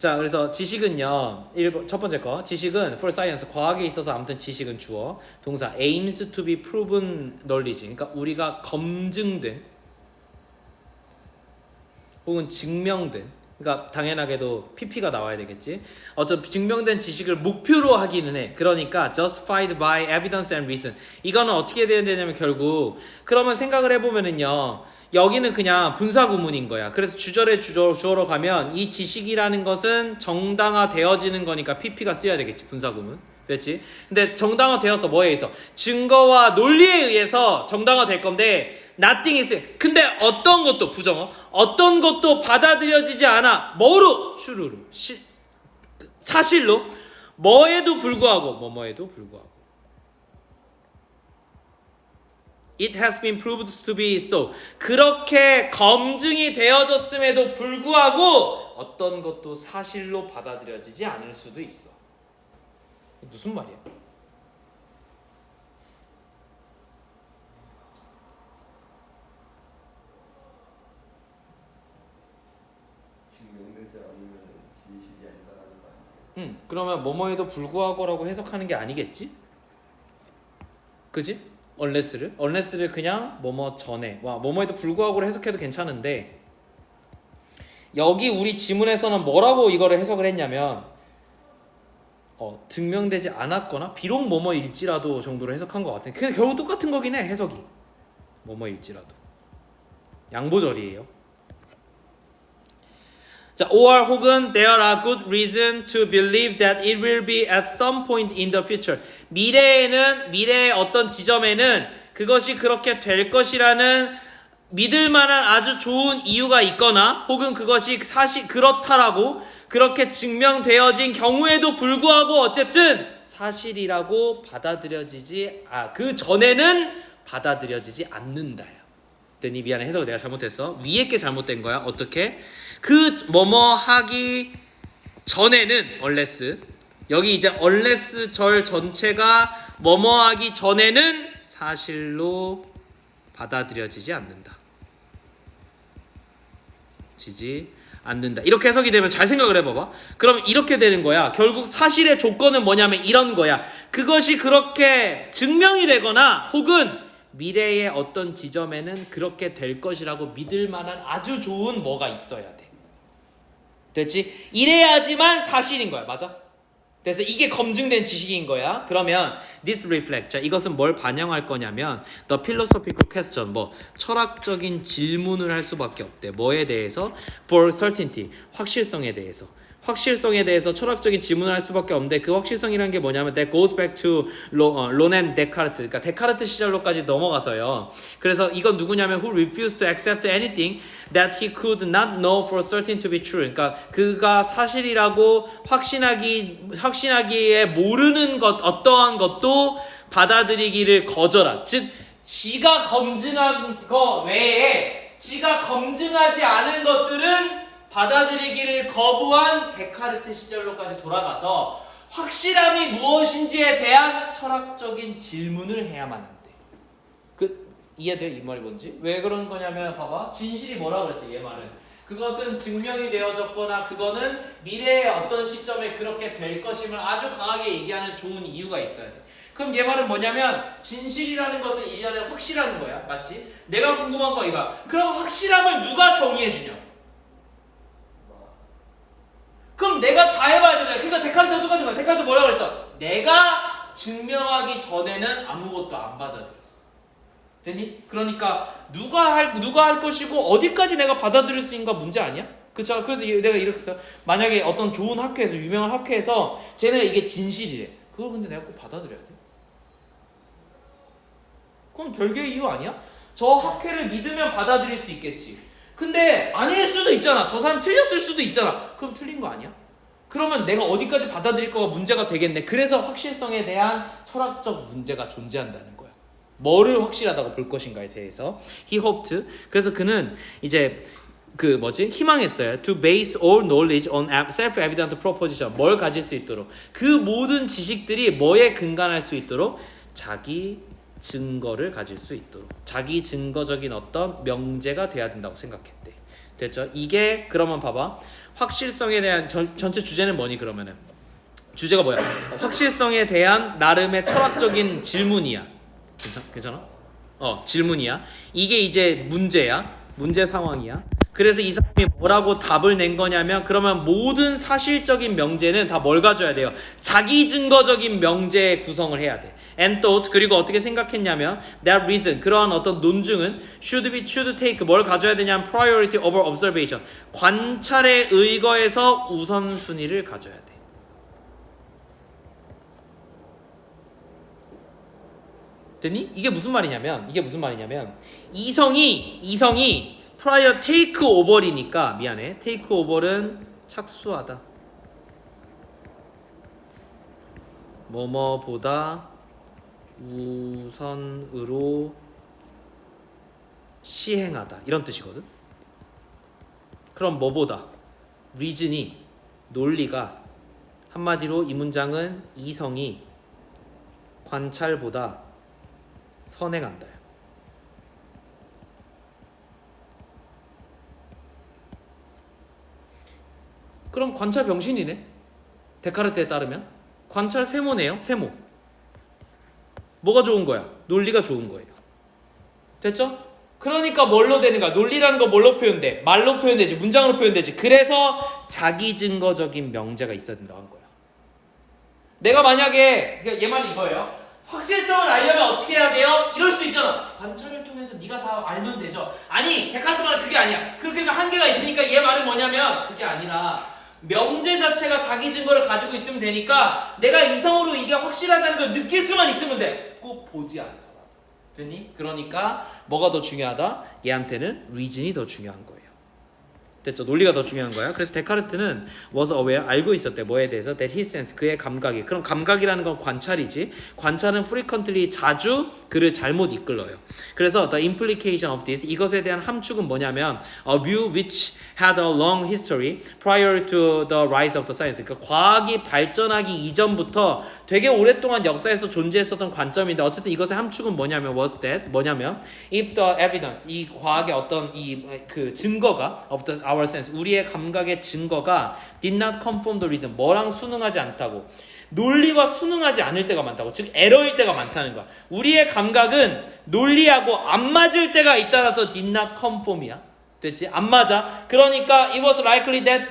자, 그래서 지식은요. 첫 번째 거. 지식은 for science 과학에 있어서 아무튼 지식은 주어. 동사 aims to be proven knowledge. 그러니까 우리가 검증된 혹은 증명된, 그러니까 당연하게도 PP가 나와야 되겠지. 어떤 증명된 지식을 목표로 하기는 해. 그러니까 justified by evidence and reason. 이거는 어떻게 돼야 되냐면 결국 그러면 생각을 해보면은요. 여기는 그냥 분사 구문인 거야. 그래서 주절에 주어로 가면 이 지식이라는 것은 정당화되어지는 거니까 PP가 쓰여야 되겠지. 분사 구문. 그렇지? 근데 정당화되어서 뭐에 의해서? 증거와 논리에 의해서 정당화될 건데 nothing is. 근데 어떤 것도 부정어, 어떤 것도 받아들여지지 않아. 뭐로? 추루루. 사실로. 뭐에도 불구하고. 뭐뭐에도 불구하고. It has been proved to be so. 그렇게 검증이 되어졌음에도 불구하고 어떤 것도 사실로 받아들여지지 않을 수도 있어. 무슨 말이야? 증명되지 않으면 진실이 아니다라는 거 아니에요? 그러면 뭐뭐에도 불구하고라고 해석하는 게 아니겠지? 그지? unless를 그냥 뭐뭐 전에 뭐뭐에도 불구하고로 해석해도 괜찮은데 여기 우리 지문에서는 뭐라고 이거를 해석을 했냐면 증명되지 않았거나 비록 뭐뭐일지라도 정도로 해석한 것 같아. 근데 결국 똑같은 거긴 해. 해석이 뭐뭐일지라도 양보절이에요. 자, or 혹은 there are good reason to believe that it will be at some point in the future. 미래의 어떤 지점에는 그것이 그렇게 될 것이라는 믿을 만한 아주 좋은 이유가 있거나 혹은 그것이 사실 그렇다라고 그렇게 증명되어진 경우에도 불구하고 어쨌든 사실이라고 받아들여지지 그 전에는 받아들여지지 않는다요. 그랬더니 미안해, 해석을 내가 잘못했어. 위에 게 잘못된 거야. 어떻게? 그 뭐뭐 하기 전에는 unless, 여기 이제 unless 절 전체가 뭐뭐 하기 전에는 사실로 받아들여지지 않는다. 지지 않는다. 이렇게 해석이 되면 잘 생각을 해봐봐. 그럼 이렇게 되는 거야. 결국 사실의 조건은 뭐냐면 이런 거야. 그것이 그렇게 증명이 되거나 혹은 미래의 어떤 지점에는 그렇게 될 것이라고 믿을 만한 아주 좋은 뭐가 있어야 돼. 됐지? 이래야지만 사실인 거야. 맞아? 그래서 이게 검증된 지식인 거야. 그러면 this reflect. 자, 이것은 뭘 반영할 거냐면 the philosophical question. 철학적인 질문을 할 수밖에 없대. 뭐에 대해서? For certainty. 확실성에 대해서. 확실성에 대해서 철학적인 질문을 할 수밖에 없는데 그 확실성이라는 게 뭐냐면 that goes back to 로넨 데카르트. 그러니까 데카르트 시절로까지 넘어가서요. 그래서 이건 누구냐면 who refused to accept anything that he could not know for certain to be true. 그러니까 그가 사실이라고 확신하기에 모르는 것 어떠한 것도 받아들이기를 거절한. 즉 지가 검증한 거 외에 지가 검증하지 않은 것들은 받아들이기를 거부한 데카르트 시절로까지 돌아가서 확실함이 무엇인지에 대한 철학적인 질문을 해야만 한대. 이해돼? 이 말이 뭔지? 왜 그런 거냐면 봐봐. 진실이 뭐라고 그랬어? 얘 말은 그것은 증명이 되어졌거나 그거는 미래의 어떤 시점에 그렇게 될 것임을 아주 강하게 얘기하는 좋은 이유가 있어야 돼. 그럼 얘 말은 뭐냐면 진실이라는 것은 일련의 확실한 거야. 맞지? 내가 궁금한 거 이거야. 그럼 확실함을 누가 정의해 주냐? 그럼 내가 다 해봐야 되잖아. 그러니까 데카르트가 똑같은 거야. 데카르트 뭐라고 그랬어? 내가 증명하기 전에는 아무것도 안 받아들였어. 됐니? 그러니까 누가 할 것이고 어디까지 내가 받아들일 수 있는가 문제 아니야? 그쵸? 그래서 내가 이렇게 했어. 만약에 어떤 좋은 학회에서 유명한 학회에서 쟤네가 이게 진실이래. 그걸 근데 내가 꼭 받아들여야 돼? 그건 별개의 이유 아니야? 저 학회를 믿으면 받아들일 수 있겠지. 근데 아닐 수도 있잖아. 저 사람 틀렸을 수도 있잖아. 그럼 틀린 거 아니야? 그러면 내가 어디까지 받아들일 거가 문제가 되겠네. 그래서 확실성에 대한 철학적 문제가 존재한다는 거야. 뭐를 확실하다고 볼 것인가에 대해서. He hoped. 그래서 그는 이제 희망했어요. To base all knowledge on self-evident proposition. 뭘 가질 수 있도록. 그 모든 지식들이 뭐에 근간할 수 있도록 자기 증거를 가질 수 있도록 자기 증거적인 어떤 명제가 돼야 된다고 생각했대. 됐죠? 이게 그러면 봐봐. 확실성에 대한 전체 주제는 뭐니 그러면은? 주제가 뭐야? 확실성에 대한 나름의 철학적인 질문이야. 괜찮아? 질문이야. 이게 이제 문제야. 문제 상황이야. 그래서 이 사람이 뭐라고 답을 낸 거냐면 그러면 모든 사실적인 명제는 다 뭘 가져야 돼요? 자기 증거적인 명제 구성을 해야 돼. And thought 그리고 어떻게 생각했냐면 that reason 그러한 어떤 논증은 should take 뭘 가져야 되냐면 priority over observation 관찰에 의거해서 우선순위를 가져야 돼. 됐니? 이게 무슨 말이냐면 이성이 prior take over이니까 미안해. take over는 착수하다. 뭐뭐보다 우선으로 시행하다 이런 뜻이거든. 그럼 뭐보다 reason이 논리가 한마디로 이 문장은 이성이 관찰보다 선행한다. 그럼 관찰 병신이네. 데카르트에 따르면 관찰 세모네요. 세모. 뭐가 좋은 거야? 논리가 좋은 거예요. 됐죠? 그러니까 뭘로 되는 거야? 논리라는 거 뭘로 표현돼? 말로 표현되지. 문장으로 표현되지. 그래서 자기 증거적인 명제가 있어야 된다고 한 거야. 내가 만약에 얘 말이 이거예요. 확실성을 알려면 어떻게 해야 돼요? 이럴 수 있잖아. 관찰을 통해서 네가 다 알면 되죠. 아니, 데카르트 말은 그게 아니야. 그렇게 하면 한계가 있으니까 얘 말은 뭐냐면 그게 아니라 명제 자체가 자기 증거를 가지고 있으면 되니까 내가 이성으로 이게 확실하다는 걸 느낄 수만 있으면 돼. 꼭 보지 않더라. 됐니? 그러니까 뭐가 더 중요하다? 얘한테는 reason이 더 중요한 거예요. 됐죠? 논리가 더 중요한 거야. 그래서 데카르트는 was aware 알고 있었대. 뭐에 대해서? that his sense 그의 감각이. 그럼 감각이라는 건 관찰이지. 관찰은 frequently 자주 그를 잘못 이끌어요. 그래서 the implication of this 이것에 대한 함축은 뭐냐면 a view which had a long history prior to the rise of the science. 그러니까 과학이 발전하기 이전부터 되게 오랫동안 역사에서 존재했었던 관점인데 어쨌든 이것의 함축은 뭐냐면 was that 뭐냐면 if the evidence 이 과학의 어떤 이 그 증거가 of the our sense 우리의 감각의 증거가 did not conform the reason 뭐랑 순응하지 않다고 논리와 순응하지 않을 때가 많다고 즉 에러일 때가 많다는 거야. 우리의 감각은 논리하고 안 맞을 때가 잇따라서 did not conform이야. 됐지? 안 맞아. 그러니까 it was likely that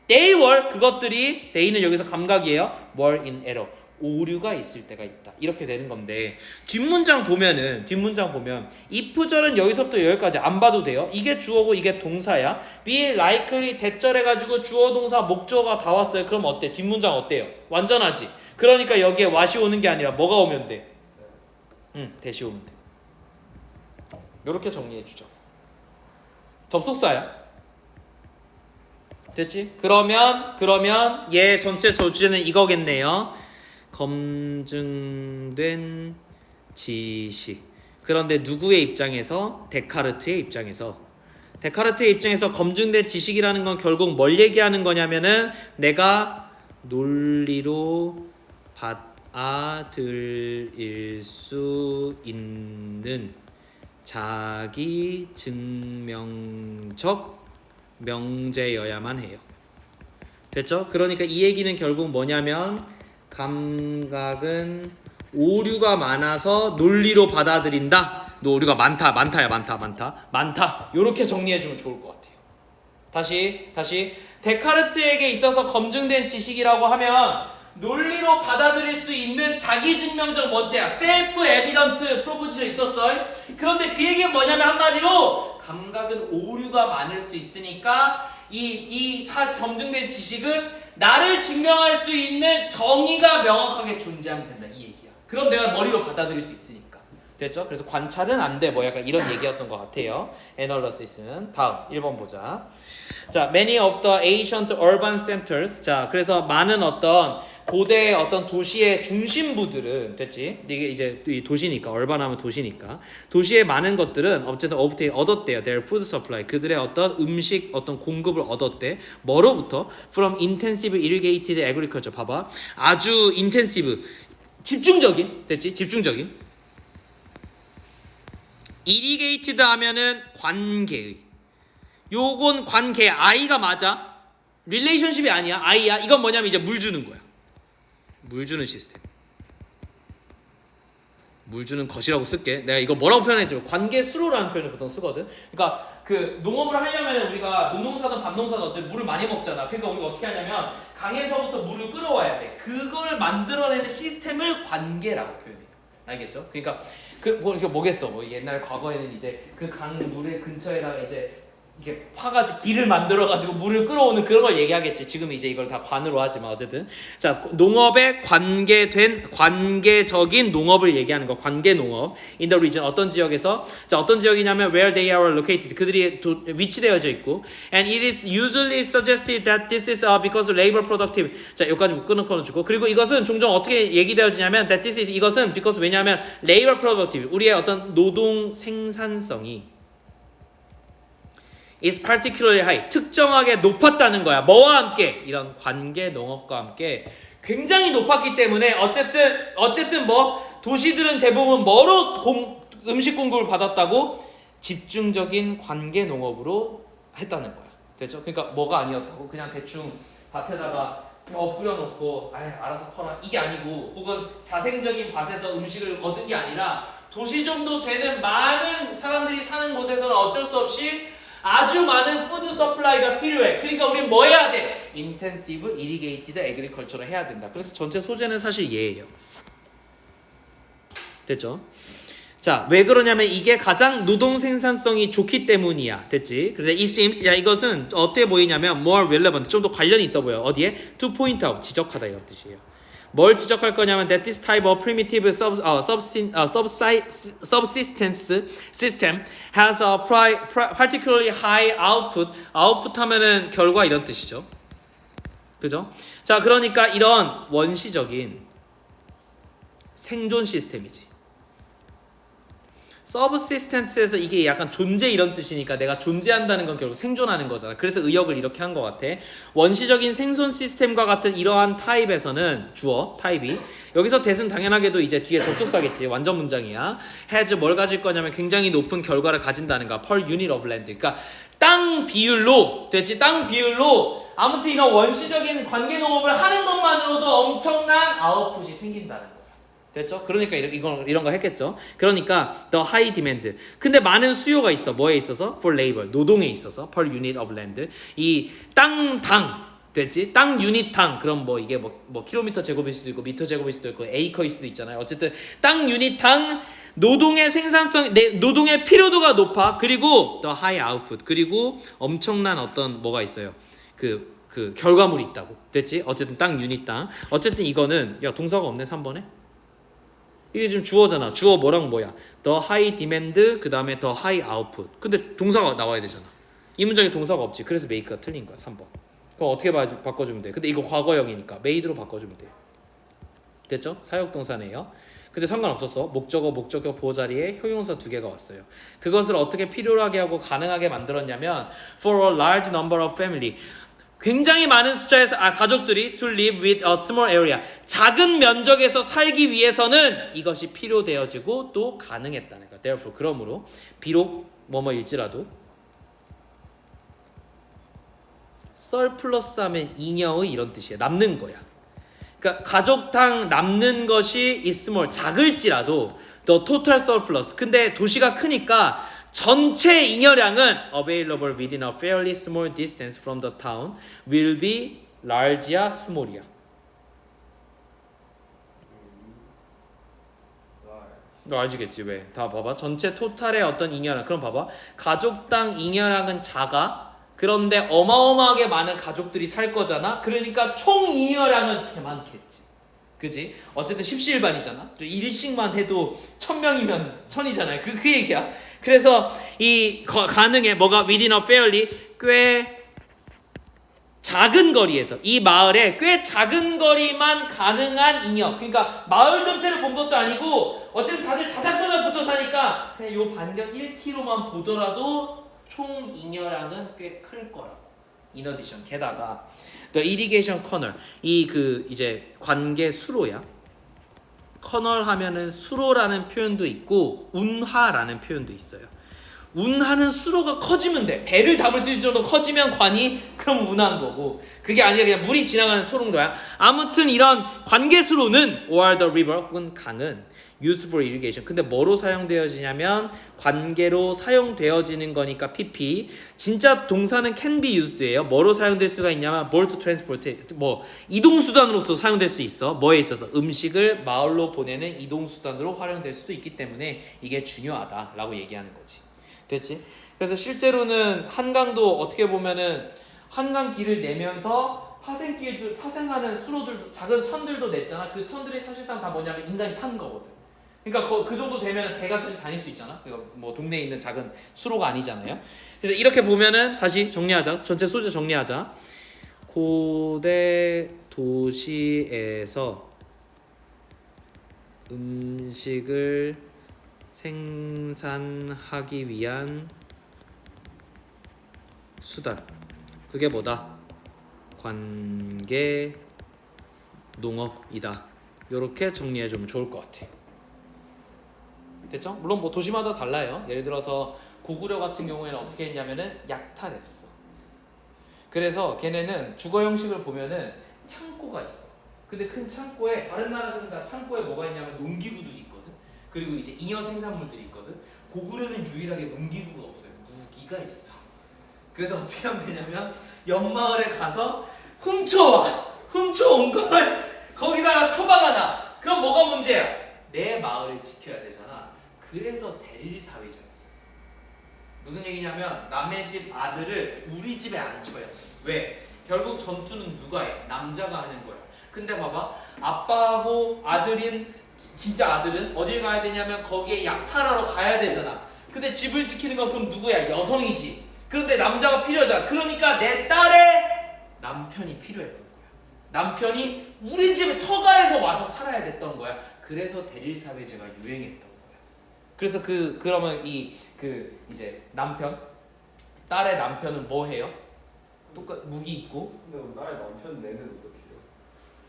they were 그것들이 they는 여기서 감각이에요. were in error 오류가 있을 때가 있다. 이렇게 되는 건데 뒷문장 보면 if절은 여기서부터 여기까지 안 봐도 돼요. 이게 주어고 이게 동사야. be likely 대절 해가지고 주어 동사 목적어가 다 왔어요. 그럼 어때? 뒷문장 어때요? 완전하지. 그러니까 여기에 what이 오는 게 아니라 뭐가 오면 돼? 대시 오면 돼. 이렇게 정리해 주죠. 접속사야. 됐지? 그러면 얘 전체 주제는 이거겠네요. 검증된 지식. 그런데 누구의 입장에서? 데카르트의 입장에서 검증된 지식이라는 건 결국 뭘 얘기하는 거냐면은 내가 논리로 받아들일 수 있는 자기 증명적 명제여야만 해요. 됐죠? 그러니까 이 얘기는 결국 뭐냐면 감각은 오류가 많아서 논리로 받아들인다. 오류가 많다. 요렇게 정리해주면 좋을 것 같아요. 다시 데카르트에게 있어서 검증된 지식이라고 하면 논리로 받아들일 수 있는 자기증명적 뭔지야. 셀프 에비던트 프로포지션 있었어. 그런데 그 얘기는 뭐냐면 한마디로 감각은 오류가 많을 수 있으니까 이 검증된 지식은 나를 증명할 수 있는 정의가 명확하게 존재하면 된다. 이 얘기야. 그럼 내가 머리로 받아들일 수 있으니까. 됐죠? 그래서 관찰은 안 돼. 뭐 약간 이런 얘기였던 것 같아요. Analysis는. 다음 1번 보자. 자, many of the ancient urban centers. 자, 그래서 많은 어떤 고대 어떤 도시의 중심부들은 됐지? 이게 이제 도시니까 얼반하면 도시니까 도시의 많은 것들은 어쨌든 얻었대요. Their food supply 그들의 어떤 음식 어떤 공급을 얻었대. 뭐로부터? From intensive irrigated agriculture. 봐봐. 아주 intensive 집중적인 됐지? 집중적인 irrigated 하면은 관계의 요건 관계 I가 맞아. 릴레이션십이 아니야. I야. 이건 뭐냐면 이제 물 주는 거야. 물 주는 시스템. 물 주는 것이라고 쓸게. 내가 이거 뭐라고 표현했지? 관계 수로라는 표현을 보통 쓰거든. 그러니까 그 농업을 하려면 우리가 논농사든 밭농사든 어쨌든 물을 많이 먹잖아. 그러니까 우리가 어떻게 하냐면 강에서부터 물을 끌어와야 돼. 그걸 만들어내는 시스템을 관계라고 표현해요. 알겠죠? 그러니까 이게 뭐겠어? 뭐 옛날 과거에는 이제 그 강 물의 근처에다가 이제 이렇게 파가지고 길을 만들어가지고 물을 끌어오는 그런 걸 얘기하겠지. 지금 이제 이걸 다 관으로 하지만 어쨌든 자 농업에 관계된 관계적인 농업을 얘기하는 거 관계 농업 in the region 어떤 지역에서 자 어떤 지역이냐면 where they are located 그들이 위치되어져 있고 and it is usually suggested that this is because labor productive 자 여기까지 끊어주고 그리고 이것은 종종 어떻게 얘기되어지냐면 that this is 이것은 because 왜냐하면 labor productive 우리의 어떤 노동 생산성이 is particularly high. 특정하게 높았다는 거야. 뭐와 함께? 이런 관계 농업과 함께 굉장히 높았기 때문에 어쨌든 뭐 도시들은 대부분 뭐로 음식 공급을 받았다고? 집중적인 관계 농업으로 했다는 거야. 됐죠? 그러니까 뭐가 아니었다고? 그냥 대충 밭에다가 뿌려놓고 알아서 커라 이게 아니고 혹은 자생적인 밭에서 음식을 얻은 게 아니라 도시 정도 되는 많은 사람들이 사는 곳에서는 어쩔 수 없이 아주 많은 푸드 서플라이가 필요해. 그러니까 우린 뭐 해야 돼? 인텐시브 이리게이티드 애그리컬처를 해야 된다. 그래서 전체 소재는 사실 얘예요. 됐죠? 자, 왜 그러냐면 이게 가장 노동 생산성이 좋기 때문이야. 됐지? 근데 it seems 이것은 어떻게 보이냐면 more relevant 좀 더 관련이 있어 보여. 어디에? to point out 지적하다 이런 뜻이에요. 뭘 지적할 거냐면 that this type of primitive subsistence system has a particularly high output. output 하면은 결과 이런 뜻이죠. 그죠? 자, 그러니까 이런 원시적인 생존 시스템이지. 서브시스텐스에서 이게 약간 존재 이런 뜻이니까 내가 존재한다는 건 결국 생존하는 거잖아. 그래서 의역을 이렇게 한 것 같아. 원시적인 생존 시스템과 같은 이러한 타입에서는 주어 타입이 여기서 대은 당연하게도 이제 뒤에 접속사겠지. 완전 문장이야. has 뭘 가질 거냐면 굉장히 높은 결과를 가진다는 거야. per unit of land. 그러니까 땅 비율로 됐지. 땅 비율로 아무튼 이런 원시적인 관계 농업을 하는 것만으로도 엄청난 아웃풋이 생긴다는 거야. 됐죠? 그러니까 이런 걸 했겠죠. 그러니까 the high demand. 근데 많은 수요가 있어. 뭐에 있어서? for labor. 노동에 있어서 per unit of land. 이 땅당 됐지? 땅 유닛 당. 그럼 뭐 이게 뭐 킬로미터 제곱일 수도 있고 미터 제곱일 수도 있고 에이커일 수도 있잖아요. 어쨌든 땅 유닛 당 노동의 생산성, 노동의 필요도가 높아. 그리고 the high output. 그리고 엄청난 어떤 뭐가 있어요. 그 결과물이 있다고. 됐지? 어쨌든 땅 유닛 당. 어쨌든 이거는 야 동사가 없네 3번에. 이게 지금 주어잖아. 주어 뭐랑 뭐야? The high demand 그 다음에 the high output. 근데 동사가 나와야 되잖아. 이 문장에 동사가 없지. 그래서 make가 틀린 거야. 3번. 그럼 어떻게 바꿔주면 돼? 근데 이거 과거형이니까 made로 바꿔주면 돼. 됐죠? 사역동사네요. 근데 상관없었어. 목적어 보호자리에 형용사 2개가 왔어요. 그것을 어떻게 필요로 하게 하고 가능하게 만들었냐면 for a large number of family. 굉장히 많은 숫자의 가족들이 to live with a small area. 작은 면적에서 살기 위해서는 이것이 필요되어지고 또 가능했다는 거야. Therefore, 그러므로 비록 뭐뭐일지라도 surplus 하면 잉여의 이런 뜻이야. 남는 거야. 그러니까 가족당 남는 것이 is small 작을지라도 the total surplus. 근데 도시가 크니까 전체 잉여량은 available within a fairly small distance from the town will be large야, small이야. 너 알지겠지 왜? 다 봐봐. 전체 토탈의 어떤 잉여량. 그럼 봐봐. 가족당 잉여량은 작아. 그런데 어마어마하게 많은 가족들이 살 거잖아. 그러니까 총 잉여량은 개 많겠지. 그지? 어쨌든 십시일반이잖아. 일씩만 해도 1000명이면 1000이잖아요. 그 얘기야. 그래서 이 가능해. 뭐가 within a fairly 꽤 작은 거리에서 이 마을에 꽤 작은 거리만 가능한 잉여. 그러니까 마을 전체를 본 것도 아니고 어쨌든 다들 다닥다닥 붙어 사니까 그냥 요 반경 1km만 보더라도 총 잉여량은 꽤 클 거라고. In addition 게다가 the irrigation canal 이 이제 관계 수로야. 커널 하면은 수로라는 표현도 있고 운하라는 표현도 있어요. 운하는 수로가 커지면 돼. 배를 담을 수 있는 정도 커지면 관이 그럼 운하는 거고, 그게 아니라 그냥 물이 지나가는 토롱도야. 아무튼 이런 관계수로는 or the river 혹은 강은 used for irrigation. 근데 뭐로 사용되어지냐면 관계로 사용되어지는 거니까 PP. 진짜 동사는 can be used예요. 뭐로 사용될 수가 있냐면 more to transport, 뭐 이동수단으로서 사용될 수 있어. 뭐에 있어서 음식을 마을로 보내는 이동수단으로 활용될 수도 있기 때문에 이게 중요하다라고 얘기하는 거지. 됐지? 그래서 실제로는 한강도 어떻게 보면은 한강 길을 내면서 파생하는 수로들도, 작은 천들도 냈잖아. 그 천들이 사실상 다 뭐냐면 인간이 판 거거든. 그러니까 그 정도 되면 배가 사실 다닐 수 있잖아. 그러니까 뭐 동네에 있는 작은 수로가 아니잖아요. 그래서 이렇게 보면은 다시 정리하자. 전체 소재 정리하자. 고대 도시에서 음식을 생산하기 위한 수단. 그게 뭐다? 관계 농업이다. 이렇게 정리해주면 좋을 것 같아. 됐죠? 물론 뭐 도시마다 달라요. 예를 들어서 고구려 같은 경우에는 어떻게 했냐면은 약탈했어. 그래서 걔네는 주거 형식을 보면은 창고가 있어. 근데 큰 창고에, 다른 나라들은 다 창고에 뭐가 있냐면 농기구들이 있거든. 그리고 이제 잉여 생산물들이 있거든. 고구려는 유일하게 농기구가 없어요. 무기가 있어. 그래서 어떻게 하면 되냐면 옆마을에 가서 훔쳐온 걸 거기다가 처박아놔. 그럼 뭐가 문제야? 내 마을을 지켜야 되잖아. 그래서 대릴 사회제가 있었어. 무슨 얘기냐면 남의 집 아들을 우리 집에 앉혀야 돼. 왜? 결국 전투는 누가 해? 남자가 하는 거야. 근데 봐봐, 아빠하고 아들인 진짜 아들은 어딜 가야 되냐면 거기에 약탈하러 가야 되잖아. 근데 집을 지키는 건 그럼 누구야? 여성이지. 그런데 남자가 필요하잖아. 그러니까 내 딸의 남편이 필요했던 거야. 남편이 우리 집에 처가에서 와서 살아야 됐던 거야. 그래서 대릴 사회제가 유행했던 거야. 그래서 그러면 이제 딸의 남편은 뭐 해요? 똑같 무기 있고. 근데 그럼 딸의 남편 내는 어떻게 해요?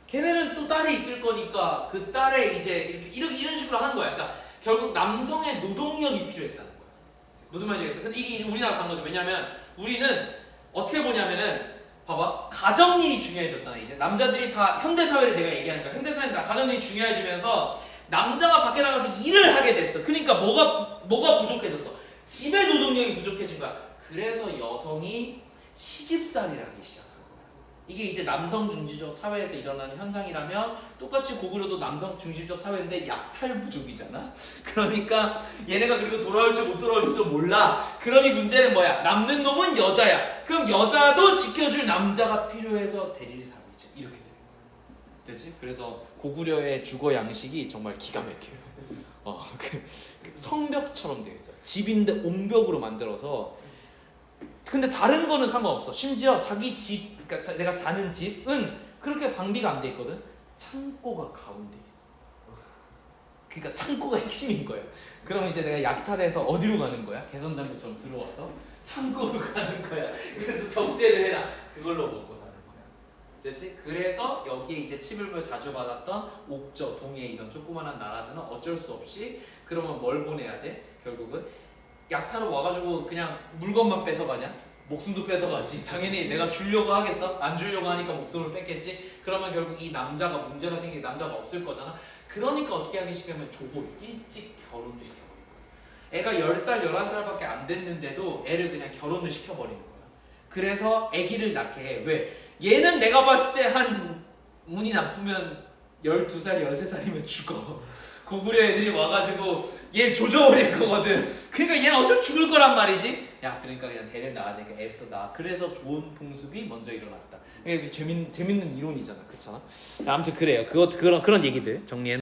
걔네는 또 딸이 있을 거니까 그 딸의 이제 이런 식으로 하는 거야. 그러니까 결국 남성의 노동력이 필요했다는 거야. 무슨 말인지 알겠어? 근데 이게 우리나라 간 거죠. 왜냐면 우리는 어떻게 보냐면은 봐봐, 가정일이 중요해졌잖아. 이제 남자들이 다 현대사회를 내가 얘기하는 거야. 현대사회는 다 가정일이 중요해지면서 남자가 밖에 나가서 일을 하게 됐어. 그러니까 뭐가 부족해졌어? 집의 노동력이 부족해진 거야. 그래서 여성이 시집살이를 하기 시작한 거야. 이게 이제 남성 중심적 사회에서 일어나는 현상이라면 똑같이 고구려도 남성 중심적 사회인데 약탈 부족이잖아. 그러니까 얘네가 그리고 돌아올지 못 돌아올지도 몰라. 그러니 문제는 뭐야? 남는 놈은 여자야. 그럼 여자도 지켜줄 남자가 필요해서 대릴 사회지. 이렇게 되는 거야. 됐지? 그래서 고구려의 주거 양식이 정말 기가 막혀요. 성벽처럼 되어 있어. 집인데 온벽으로 만들어서. 근데 다른 거는 상관없어. 심지어 자기 집, 그러니까 내가 자는 집은 그렇게 방비가 안 돼 있거든. 창고가 가운데 있어. 그러니까 창고가 핵심인 거야. 그럼 이제 내가 약탈해서 어디로 가는 거야? 개선장구처럼 들어와서 창고로 가는 거야. 그래서 적재를 해라. 그걸로 먹고 사는 거야. 됐지? 그래서 여기에 이제 침입을 자주 받았던 옥저, 동해 이런 조그만한 나라들은 어쩔 수 없이 그러면 뭘 보내야 돼? 결국은 약탈로 와가지고 그냥 물건만 뺏어가냐? 목숨도 뺏어가지. 당연히 내가 주려고 하겠어? 안 주려고 하니까 목숨을 뺏겠지. 그러면 결국 이 남자가 문제가 생기게 남자가 없을 거잖아. 그러니까 어떻게 하기 시작하면 조혼, 일찍 결혼을 시켜버린 거야. 애가 10살, 11살밖에 안 됐는데도 애를 그냥 결혼을 시켜버리는 거야. 그래서 애기를 낳게 해. 왜? 얘는 내가 봤을 때 한 운이 나쁘면 12살, 13살이면 죽어. 고구려 애들이 와가지고 얘 조져버릴 거거든. 그러니까 얘는 어차피 죽을 거란 말이지. 야, 그러니까 그냥 대를 낳아야 되니까 애부터 낳아. 그래서 좋은 풍습이 먼저 일어났다. 이게 재밌는 이론이잖아, 그렇잖아. 아무튼 그래요. 그런 얘기들 정리해.